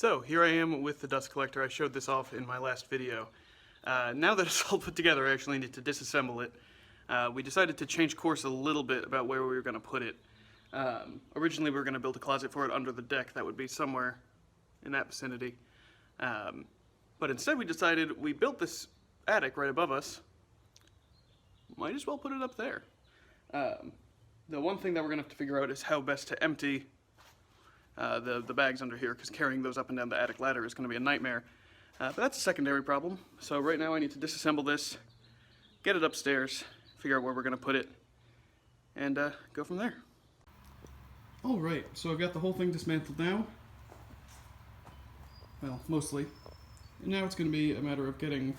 So here I am with the dust collector. I showed this off in my last video. Now that it's all put together, I actually need to disassemble it. We decided to change course a little bit about where we were going to put it. Originally we were going to build a closet for it under the deck that would be somewhere in that vicinity. But instead we decided we built this attic right above us. Might as well put it up there. The one thing that we're going to have to figure out is how best to empty the bags under here, because carrying those up and down the attic ladder is going to be a nightmare. But that's a secondary problem. So right now I need to disassemble this, get it upstairs, figure out where we're going to put it, and go from there. Alright, so I've got the whole thing dismantled now. Well, mostly. And now it's going to be a matter of getting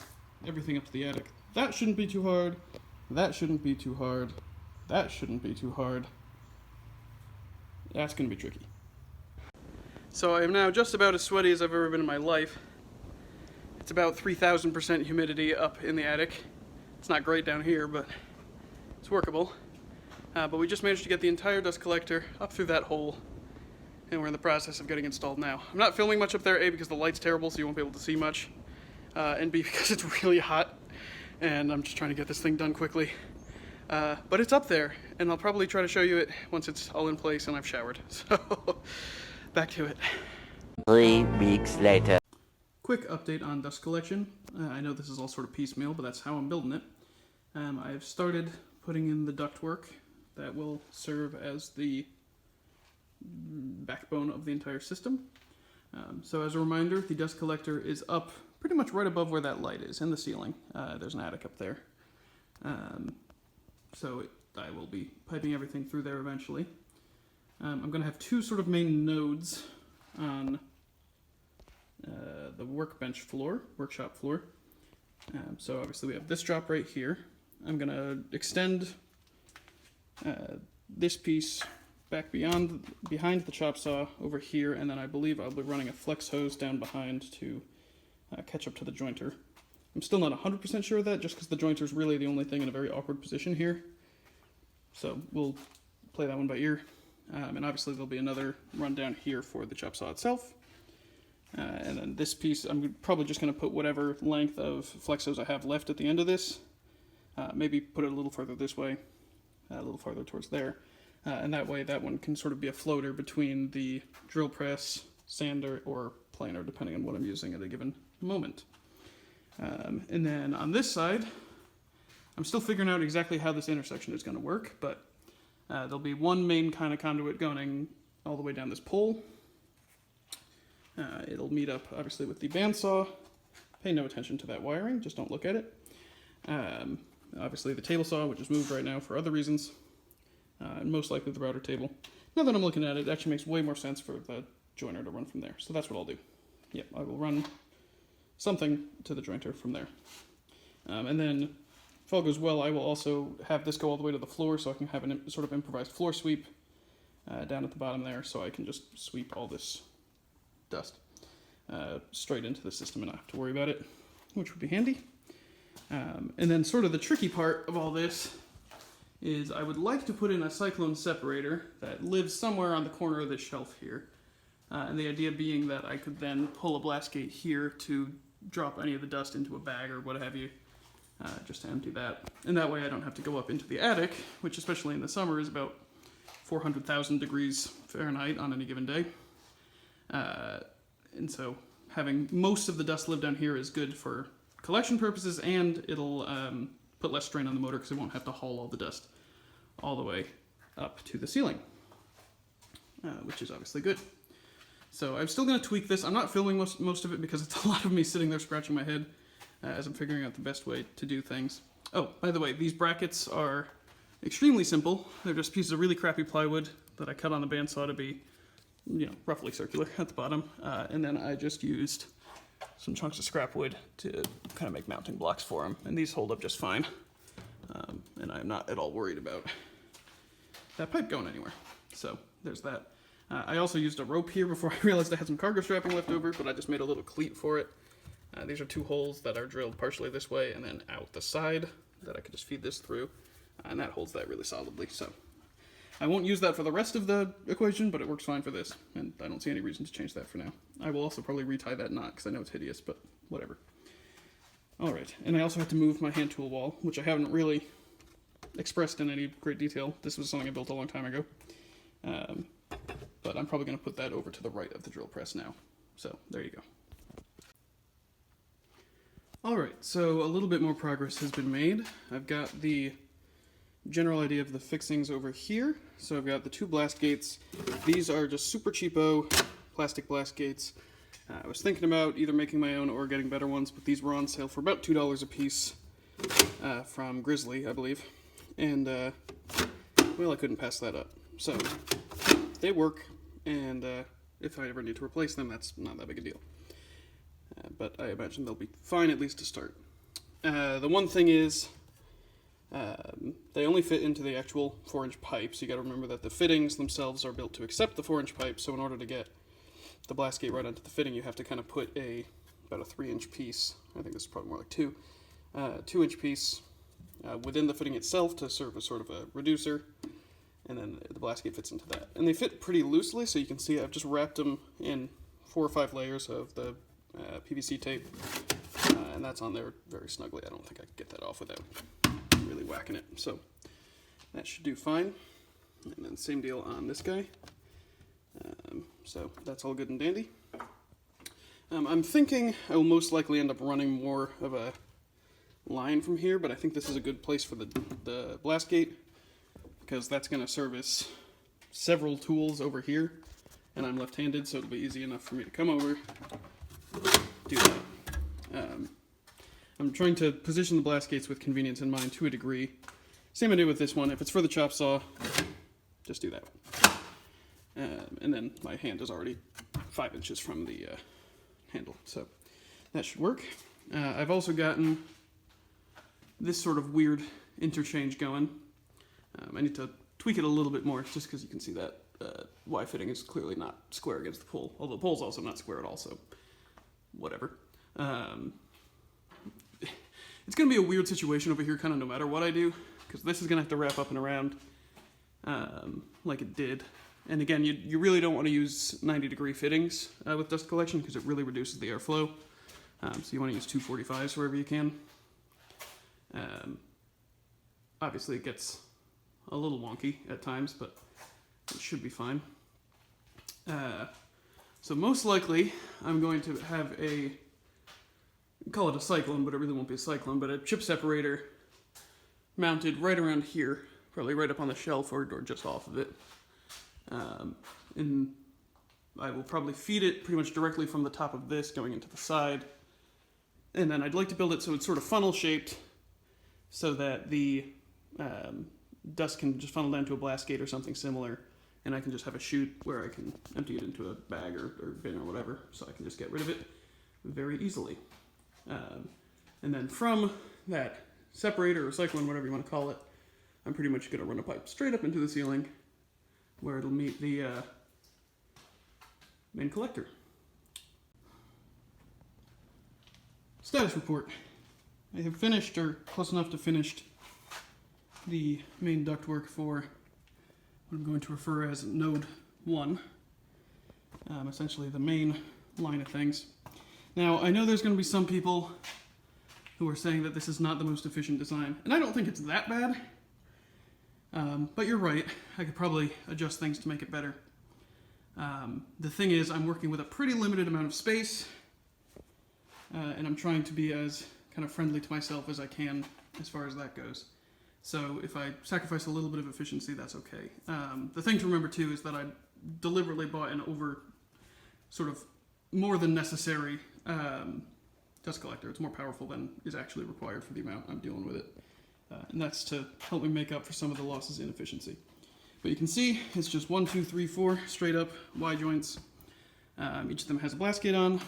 everything up to the attic. That shouldn't be too hard. That shouldn't be too hard. That shouldn't be too hard. That's going to be tricky. So I am now just about as sweaty as I've ever been in my life. It's about 3,000% humidity up in the attic. It's not great down here, but it's workable. But we just managed to get the entire dust collector up through that hole, and we're in the process of getting installed now. I'm not filming much up there, A, because the light's terrible, so you won't be able to see much, and B, because it's really hot, and I'm just trying to get this thing done quickly. But it's up there, and I'll probably try to show you it once it's all in place and I've showered. So, back to it. 3 weeks later. Quick update on dust collection. I know this is all sort of piecemeal, but that's how I'm building it. I've started putting in the ductwork that will serve as the backbone of the entire system. So as a reminder, the dust collector is up pretty much right above where that light is, in the ceiling. There's an attic up there. I will be piping everything through there eventually. I'm going to have two sort of main nodes on the workshop floor. So obviously we have this drop right here. I'm going to extend this piece back behind the chop saw over here, and then I believe I'll be running a flex hose down behind to catch up to the jointer. I'm still not 100% sure of that, just because the jointer is really the only thing in a very awkward position here. So we'll play that one by ear. And obviously there'll be another run down here for the chop saw itself. And then this piece, I'm probably just going to put whatever length of flex hose I have left at the end of this. Maybe put it a little further this way, a little farther towards there. And that way that one can sort of be a floater between the drill press, sander, or planer, depending on what I'm using at a given moment. And then on this side, I'm still figuring out exactly how this intersection is going to work, but there'll be one main kind of conduit going all the way down this pole. It'll meet up, obviously, with the bandsaw. Pay no attention to that wiring, just don't look at it. Obviously the table saw, which is moved right now for other reasons, and most likely the router table. Now that I'm looking at it, it actually makes way more sense for the joiner to run from there, so that's what I'll do. Yep, I will run something to the jointer from there. And then, if all goes well, I will also have this go all the way to the floor, so I can have a sort of improvised floor sweep down at the bottom there, so I can just sweep all this dust straight into the system and not have to worry about it, which would be handy. And then sort of the tricky part of all this is I would like to put in a cyclone separator that lives somewhere on the corner of this shelf here. And the idea being that I could then pull a blast gate here to drop any of the dust into a bag or what have you, just to empty that. And that way I don't have to go up into the attic, which especially in the summer is about 400,000 degrees Fahrenheit on any given day. And so having most of the dust live down here is good for collection purposes, and it'll put less strain on the motor because it won't have to haul all the dust all the way up to the ceiling, which is obviously good. So I'm still going to tweak this. I'm not filming most of it because it's a lot of me sitting there scratching my head as I'm figuring out the best way to do things. Oh, by the way, these brackets are extremely simple. They're just pieces of really crappy plywood that I cut on the bandsaw to be, roughly circular at the bottom. And then I just used some chunks of scrap wood to kind of make mounting blocks for them. And these hold up just fine. And I'm not at all worried about that pipe going anywhere. So there's that. I also used a rope here before I realized I had some cargo strapping left over, but I just made a little cleat for it. These are two holes that are drilled partially this way and then out the side that I could just feed this through, and that holds that really solidly. So I won't use that for the rest of the equation, but it works fine for this, and I don't see any reason to change that for now. I will also probably retie that knot, because I know it's hideous, but whatever. Alright, and I also have to move my hand tool wall, which I haven't really expressed in any great detail. This was something I built a long time ago. But I'm probably going to put that over to the right of the drill press now. So, there you go. Alright, so a little bit more progress has been made. I've got the general idea of the fixings over here. So I've got the 2 blast gates. These are just super cheapo plastic blast gates. I was thinking about either making my own or getting better ones, but these were on sale for about $2 a piece from Grizzly, I believe. And, well, I couldn't pass that up. So, they work, and if I ever need to replace them, that's not that big a deal. But I imagine they'll be fine, at least to start. The one thing is, they only fit into the actual 4-inch pipe, so you gotta remember that the fittings themselves are built to accept the 4-inch pipe, so in order to get the blast gate right onto the fitting, you have to kind of put about a 3-inch piece, I think this is probably more like 2-inch piece within the fitting itself to serve as sort of a reducer, and then the blast gate fits into that. And they fit pretty loosely, so you can see I've just wrapped them in 4 or 5 layers of the PVC tape, and that's on there very snugly. I don't think I could get that off without really whacking it, so that should do fine. And then same deal on this guy. So that's all good and dandy. I'm thinking I will most likely end up running more of a line from here, but I think this is a good place for the blast gate, because that's going to service several tools over here, and I'm left-handed, so it'll be easy enough for me to come over, do that. I'm trying to position the blast gates with convenience in mind to a degree. Same idea with this one. If it's for the chop saw, just do that. And then my hand is already 5 inches from the handle, so that should work. I've also gotten this sort of weird interchange going. I need to tweak it a little bit more, just because you can see that Y fitting is clearly not square against the pole, although the pole's also not square at all, so whatever. It's going to be a weird situation over here, kind of no matter what I do, because this is going to have to wrap up and around like it did. And again, you really don't want to use 90-degree fittings with dust collection, because it really reduces the airflow. So you want to use 245s wherever you can. Obviously it gets a little wonky at times, but it should be fine. So most likely I'm going to have call it a cyclone, but it really won't be a cyclone, but a chip separator mounted right around here, probably right up on the shelf or just off of it. And I will probably feed it pretty much directly from the top of this going into the side. And then I'd like to build it so it's sort of funnel shaped, so that the dust can just funnel down to a blast gate or something similar, and I can just have a chute where I can empty it into a bag or bin or whatever, so I can just get rid of it very easily. And then from that separator or cyclone, whatever you want to call it, I'm pretty much going to run a pipe straight up into the ceiling where it'll meet the main collector. Status report. I have finished, or close enough to finished, the main ductwork for what I'm going to refer as Node 1. Essentially the main line of things. Now, I know there's going to be some people who are saying that this is not the most efficient design, and I don't think it's that bad. But you're right, I could probably adjust things to make it better. The thing is, I'm working with a pretty limited amount of space, and I'm trying to be as kind of friendly to myself as I can as far as that goes. So if I sacrifice a little bit of efficiency, that's okay. The thing to remember too is that I deliberately bought an sort of more than necessary dust collector. It's more powerful than is actually required for the amount I'm dealing with it. And that's to help me make up for some of the losses in efficiency. But you can see it's just 1, 2, 3, 4 straight up Y joints. Each of them has a blast gate on.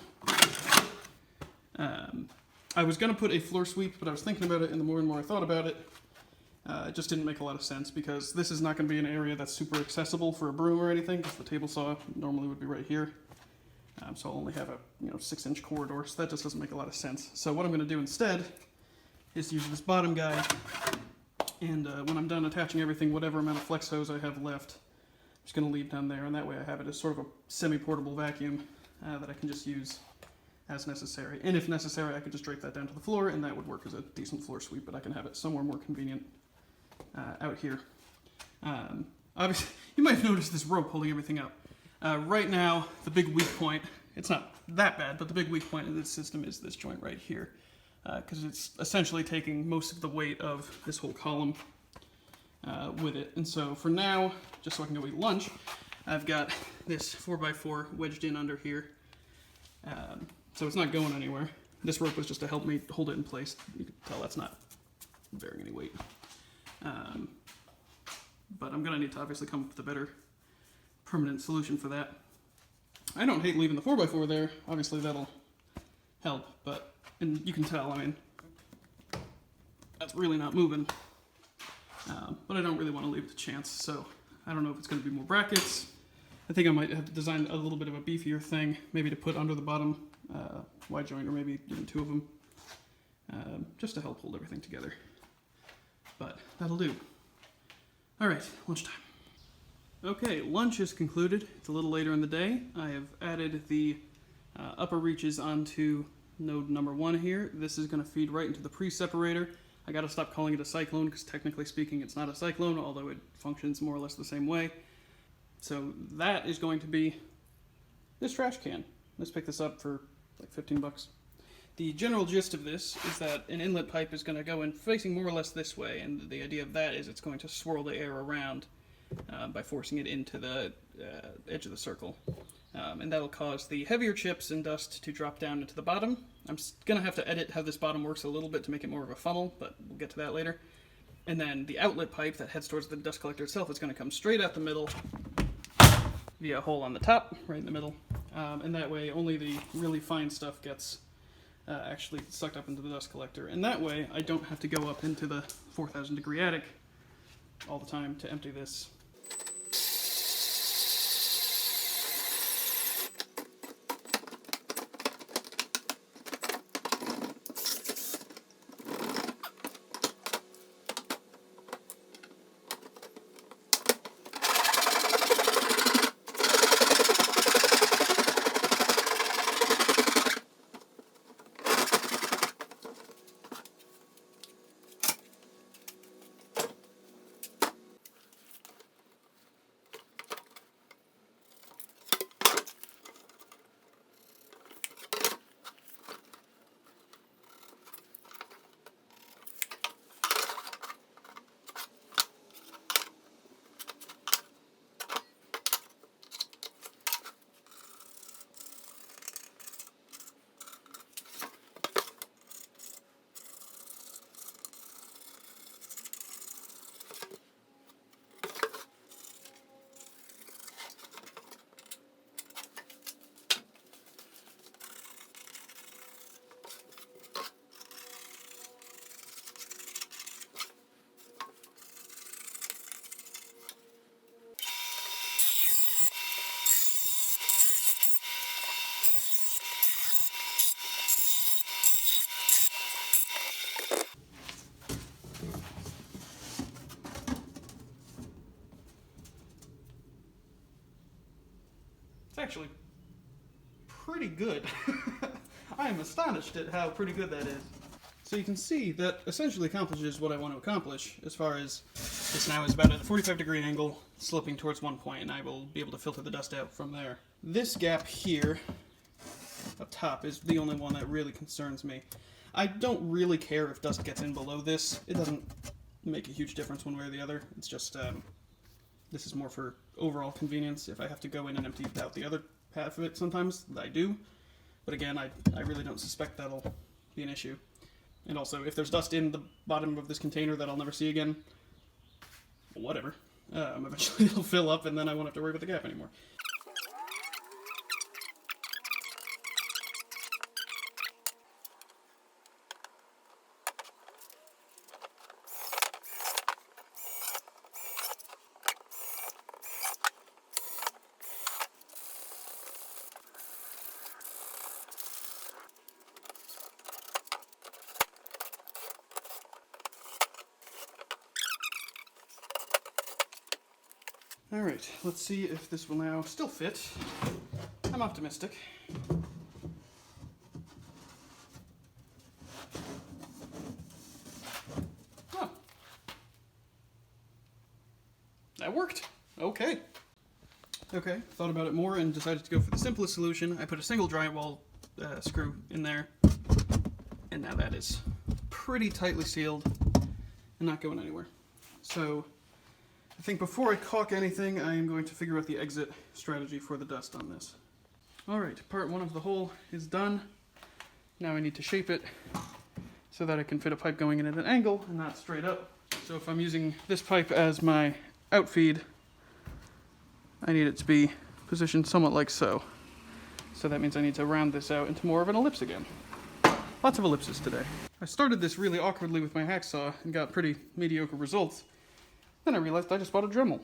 I was going to put a floor sweep, but I was thinking about it, and the more and more I thought about it, it just didn't make a lot of sense, because this is not going to be an area that's super accessible for a broom or anything, because the table saw normally would be right here. So I'll only have a 6-inch corridor, so that just doesn't make a lot of sense. So what I'm going to do instead is use this bottom guy And when I'm done attaching everything, whatever amount of flex hose I have left, I'm just going to leave down there, and that way I have it as sort of a semi-portable vacuum that I can just use as necessary. And if necessary, I could just drape that down to the floor, and that would work as a decent floor sweep, but I can have it somewhere more convenient out here. Obviously, you might have noticed this rope holding everything up. Right now, the big weak point, it's not that bad, but the big weak point of this system is this joint right here, because it's essentially taking most of the weight of this whole column with it. And so for now, just so I can go eat lunch, I've got this 4x4 wedged in under here. So it's not going anywhere. This rope was just to help me hold it in place. You can tell that's not bearing any weight. But I'm going to need to obviously come up with a better permanent solution for that. I don't hate leaving the 4x4 there. Obviously that'll help, but, and you can tell, I mean, that's really not moving. But I don't really want to leave it to chance, so I don't know if it's going to be more brackets. I think I might have to design a little bit of a beefier thing, maybe to put under the bottom wide joint, or maybe even two of them, just to help hold everything together. But that'll do. All right, lunchtime. Okay, lunch is concluded. It's a little later in the day. I have added the upper reaches onto node number 1 here. This is going to feed right into the pre-separator. I got to stop calling it a cyclone because technically speaking it's not a cyclone, although it functions more or less the same way. So that is going to be this trash can. Let's pick this up for like 15 bucks. The general gist of this is that an inlet pipe is going to go in facing more or less this way, and the idea of that is it's going to swirl the air around by forcing it into the edge of the circle. And that'll cause the heavier chips and dust to drop down into the bottom. I'm going to have to edit how this bottom works a little bit to make it more of a funnel, but we'll get to that later. And then the outlet pipe that heads towards the dust collector itself is going to come straight out the middle via a hole on the top, right in the middle. And that way only the really fine stuff gets actually sucked up into the dust collector. And that way I don't have to go up into the 4,000 degree attic all the time to empty this. It's actually pretty good. I am astonished at how pretty good that is. So you can see that essentially accomplishes what I want to accomplish, as far as this now is about at a 45 degree angle, sloping towards one point, and I will be able to filter the dust out from there. This gap here, up top, is the only one that really concerns me. I don't really care if dust gets in below this. It doesn't make a huge difference one way or the other. It's just, this is more for overall convenience. If I have to go in and empty out the other half of it sometimes, I do. But again, I really don't suspect that'll be an issue. And also, if there's dust in the bottom of this container that I'll never see again, whatever. Eventually it'll fill up and then I won't have to worry about the gap anymore. All right, let's see if this will now still fit. I'm optimistic. Oh. That worked. Okay. Okay, thought about it more and decided to go for the simplest solution. I put a single drywall screw in there, and now that is pretty tightly sealed and not going anywhere. So I think before I caulk anything, I am going to figure out the exit strategy for the dust on this. Alright, part one of the hole is done. Now I need to shape it so that I can fit a pipe going in at an angle and not straight up. So if I'm using this pipe as my outfeed, I need it to be positioned somewhat like so. So that means I need to round this out into more of an ellipse again. Lots of ellipses today. I started this really awkwardly with my hacksaw and got pretty mediocre results. Then I realized I just bought a Dremel.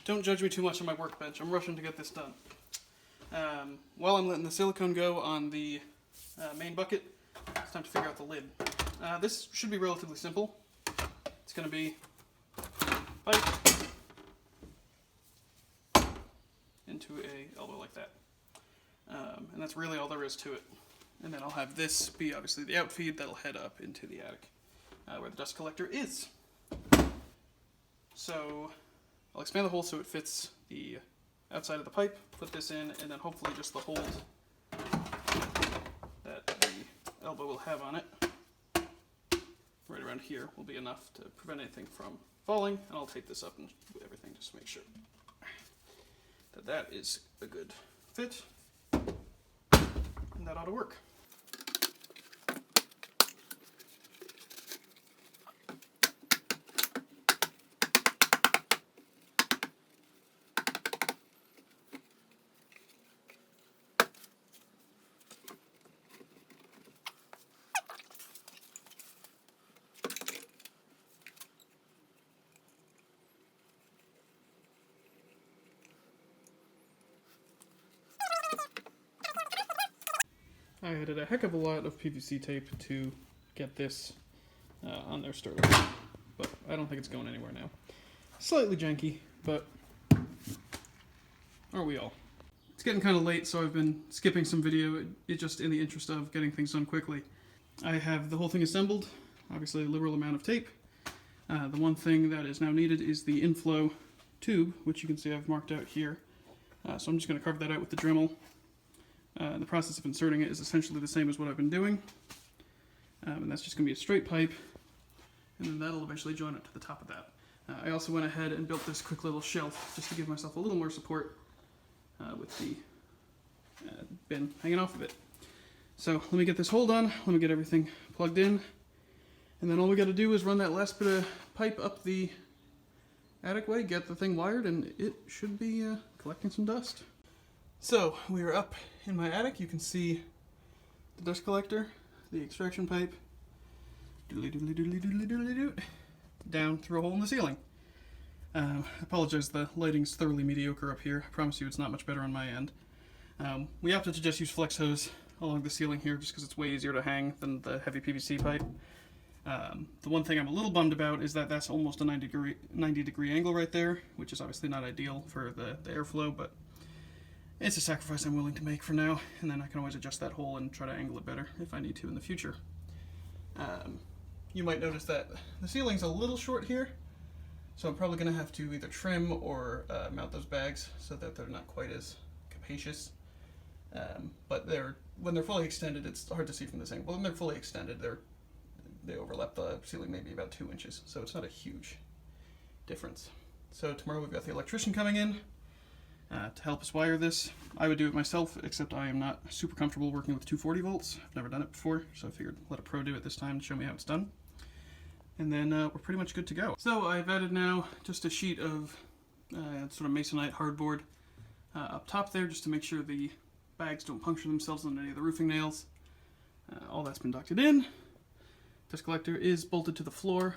Don't judge me too much on my workbench. I'm rushing to get this done. While I'm letting the silicone go on the main bucket, it's time to figure out the lid. This should be relatively simple. It's going to be pipe into a elbow like that. And that's really all there is to it. And then I'll have this be obviously the outfeed that'll head up into the attic where the dust collector is. So I'll expand the hole so it fits the outside of the pipe, put this in, and then hopefully just the hold that the elbow will have on it, right around here, will be enough to prevent anything from falling. And I'll tape this up and do everything just to make sure that that is a good fit, and that ought to work. I added a heck of a lot of PVC tape to get this on there sturdy, but I don't think it's going anywhere now. Slightly janky, but aren't we all? It's getting kind of late, so I've been skipping some video, just in the interest of getting things done quickly. I have the whole thing assembled, obviously a liberal amount of tape. The one thing that is now needed is the Inflow Tube, which you can see I've marked out here. So I'm just going to carve that out with the Dremel. The process of inserting it is essentially the same as what I've been doing. And that's just going to be a straight pipe, and then that'll eventually join it to the top of that. I also went ahead and built this quick little shelf just to give myself a little more support with the bin hanging off of it. So let me get this hole done, let me get everything plugged in, and then all we got to do is run that last bit of pipe up the attic way, get the thing wired, and it should be collecting some dust. So we are up in my attic. You can see the dust collector, the extraction pipe, doodly doodly doodly doodly doodly doot, down through a hole in the ceiling. I apologize, the lighting's thoroughly mediocre up here. I promise you it's not much better on my end. We opted to just use flex hose along the ceiling here just because it's way easier to hang than the heavy PVC pipe. The one thing I'm a little bummed about is that that's almost a 90 degree angle right there, which is obviously not ideal for the airflow, but it's a sacrifice I'm willing to make for now, and then I can always adjust that hole and try to angle it better if I need to in the future. You might notice that the ceiling's a little short here, so I'm probably going to have to either trim or mount those bags so that they're not quite as capacious. But when they're fully extended, it's hard to see from this angle. When they're fully extended, they overlap the ceiling maybe about 2 inches, so it's not a huge difference. So tomorrow we've got the electrician coming in. to help us wire this. I would do it myself, except I am not super comfortable working with 240 volts. I've never done it before, so I figured let a pro do it this time to show me how it's done. And then we're pretty much good to go. So I've added now just a sheet of sort of masonite hardboard up top there, just to make sure the bags don't puncture themselves on any of the roofing nails. All that's been ducted in. Dust collector is bolted to the floor,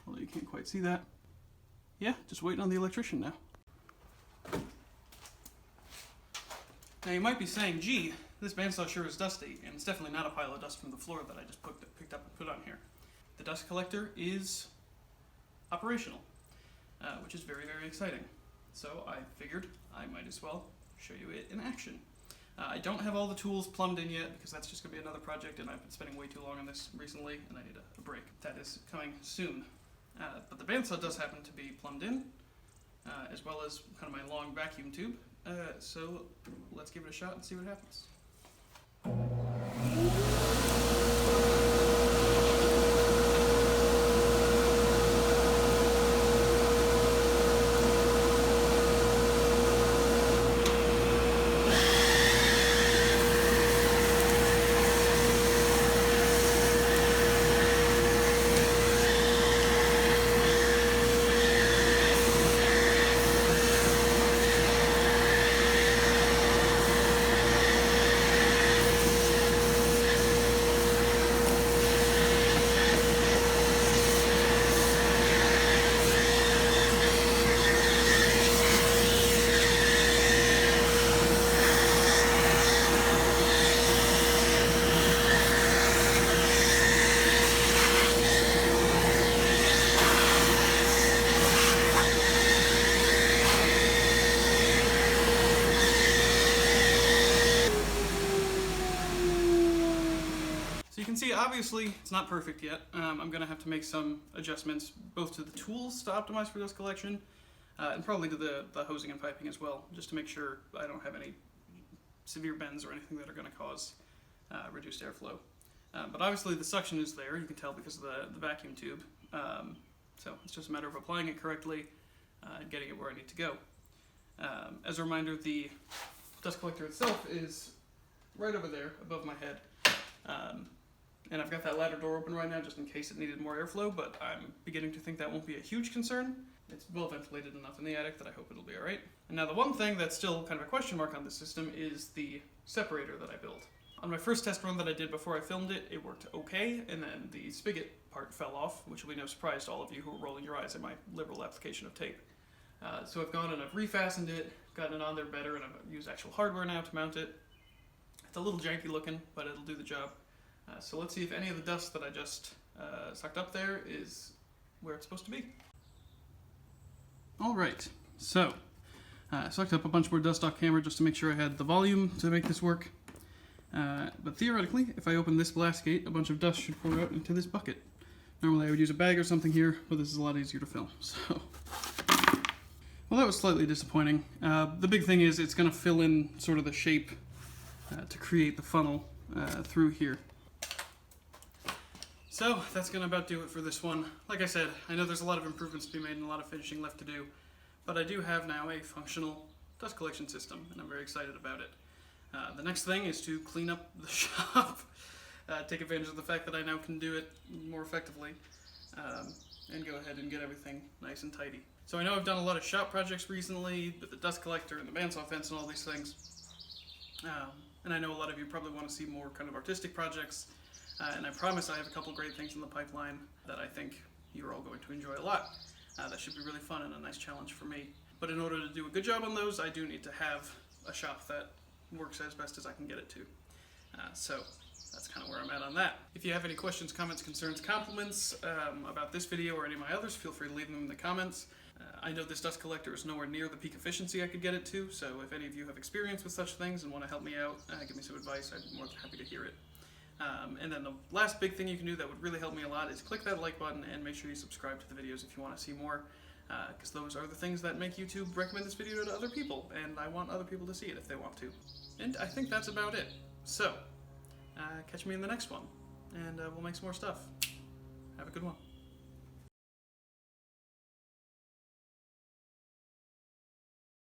although you can't quite see that. Yeah, just waiting on the electrician now. Now you might be saying, gee, this bandsaw sure is dusty, and it's definitely not a pile of dust from the floor that I just picked up and put on here. The dust collector is operational, which is very, very exciting. So I figured I might as well show you it in action. I don't have all the tools plumbed in yet, because that's just going to be another project, and I've been spending way too long on this recently, and I need a break. That is coming soon. But the bandsaw does happen to be plumbed in, as well as kind of my long vacuum tube. So let's give it a shot and see what happens. So you can see, obviously, it's not perfect yet. I'm going to have to make some adjustments, both to the tools to optimize for dust collection, and probably to the hosing and piping as well, just to make sure I don't have any severe bends or anything that are going to cause reduced airflow. But obviously the suction is there, you can tell because of the vacuum tube. So it's just a matter of applying it correctly and getting it where I need to go. As a reminder, the dust collector itself is right over there above my head. And I've got that ladder door open right now just in case it needed more airflow, but I'm beginning to think that won't be a huge concern. It's well ventilated enough in the attic that I hope it'll be alright. And now the one thing that's still kind of a question mark on this system is the separator that I built. On my first test run that I did before I filmed it, it worked okay, and then the spigot part fell off, which will be no surprise to all of you who are rolling your eyes at my liberal application of tape. So I've gone and I've refastened it, gotten it on there better, and I've used actual hardware now to mount it. It's a little janky looking, but it'll do the job. So let's see if any of the dust that I just sucked up there is where it's supposed to be. Alright, so I sucked up a bunch more dust off camera just to make sure I had the volume to make this work. But theoretically, if I open this blast gate, a bunch of dust should pour out into this bucket. Normally I would use a bag or something here, but this is a lot easier to film. So, well, that was slightly disappointing. The big thing is it's going to fill in sort of the shape to create the funnel through here. So that's going to about do it for this one. Like I said, I know there's a lot of improvements to be made and a lot of finishing left to do, but I do have now a functional dust collection system, and I'm very excited about it. The next thing is to clean up the shop, take advantage of the fact that I now can do it more effectively, and go ahead and get everything nice and tidy. So I know I've done a lot of shop projects recently, with the dust collector and the bandsaw fence and all these things, and I know a lot of you probably want to see more kind of artistic projects, and I promise I have a couple great things in the pipeline that I think you're all going to enjoy a lot. That should be really fun and a nice challenge for me. But in order to do a good job on those, I do need to have a shop that works as best as I can get it to. So that's kind of where I'm at on that. If you have any questions, comments, concerns, compliments about this video or any of my others, feel free to leave them in the comments. I know this dust collector is nowhere near the peak efficiency I could get it to, so if any of you have experience with such things and want to help me out, give me some advice, I'd be more than happy to hear it. And then the last big thing you can do that would really help me a lot is click that like button and make sure you subscribe to the videos if you want to see more, because those are the things that make YouTube recommend this video to other people, and I want other people to see it if they want to. And I think that's about it. So, catch me in the next one, and we'll make some more stuff. Have a good one.